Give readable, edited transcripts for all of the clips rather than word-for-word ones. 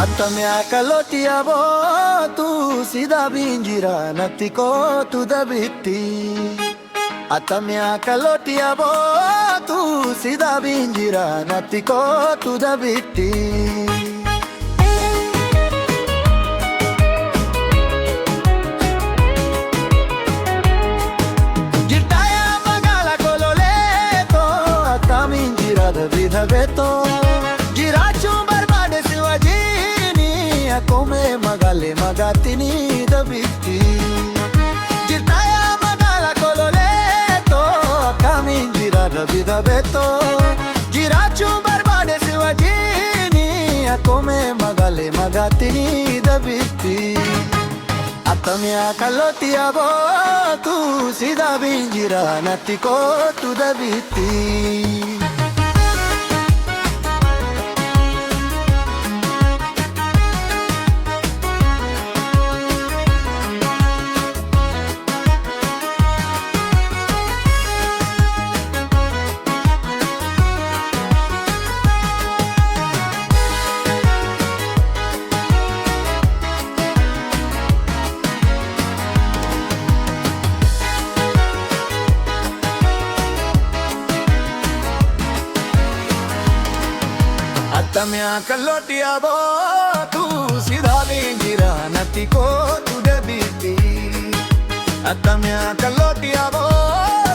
Atta mia calotia vo tu si da bingira natti ko tu da bitti. Atta mia calotia vo tu si da bingira natti ko tu da bitti. Veto giraccio barbade si vagini come magale magattini da bitti girtaya magala cololeto camin girare vita veto giraccio barbade si vagini come magale magattini da bitti atta mia callotia vo tu si da bingira nattico tu da bitti. Atta mia callotia vo tu si da bingira nattico tu da bitti. Atta mia callotia vo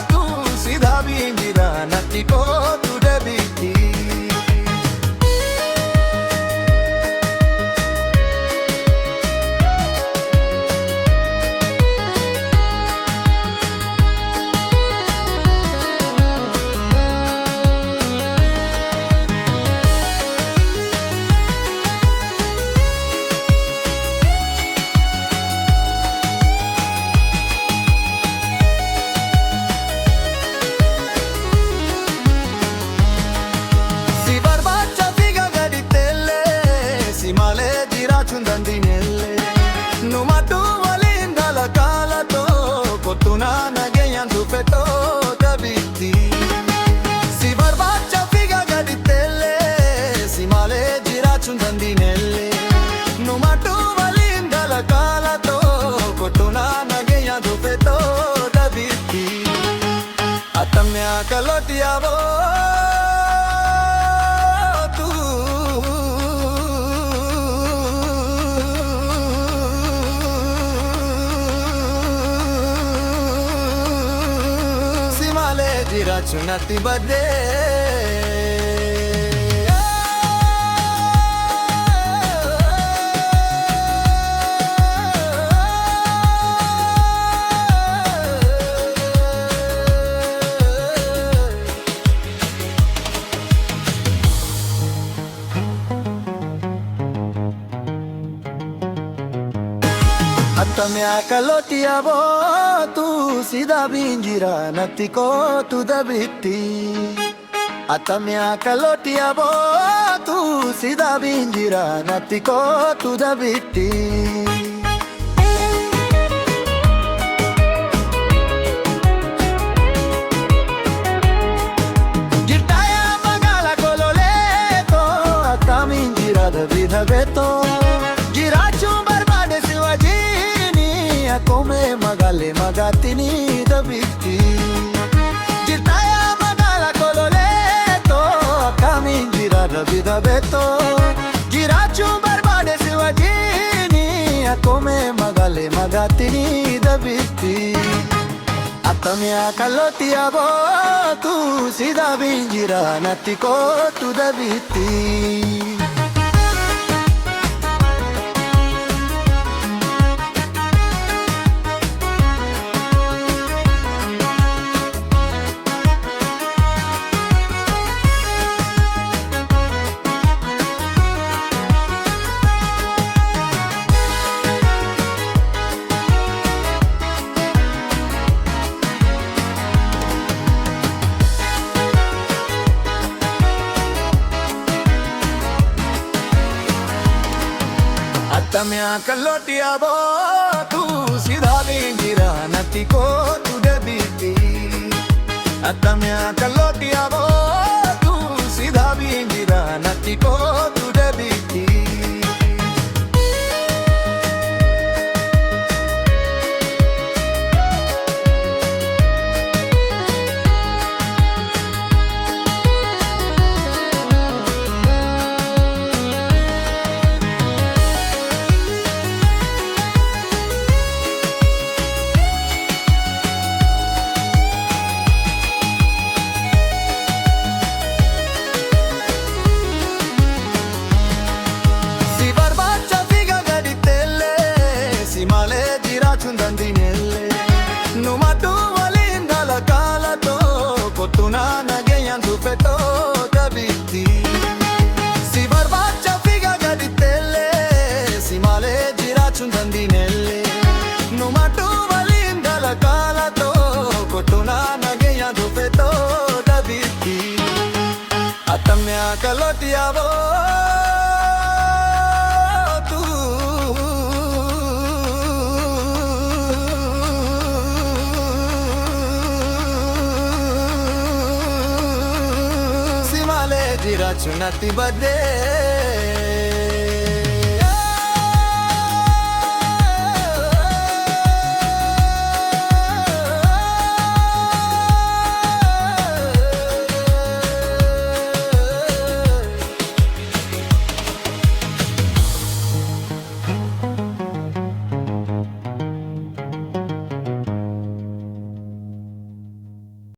tu si da bingira nattico tu da bitti. Numa tu valinda la cala to Fortuna nagayang tu feto da bitti. Si barbaccia figa gaditelle Si male giracciun dandinelle Numa tu valinda la cala to Fortuna nagayang tu feto da bitti. Atta mia calotia vo giraccio natti badde. Atta mia calotia vo tu si da bingira nattico tu da bitti. Atta mia calotia vo tu si da bingira nattico tu da bitti. Girtaya magala cololeto camin girare vita veto giraccio barbade si vagini come magale magattini da bitti. Girtaya magala cololeto camin girare vita veto giraccio barbade si vagini come magale magattini da bitti. Atta mia callotia vo tu si da bingira nattico tu da bitti. Atta mia callotia vo tu si da bingira nattico tu da bitti. Atta mia callotia vo tu si da bingira nattico tu da bitti. लौट आवो तू। सिमाले जिरा चुनती बदे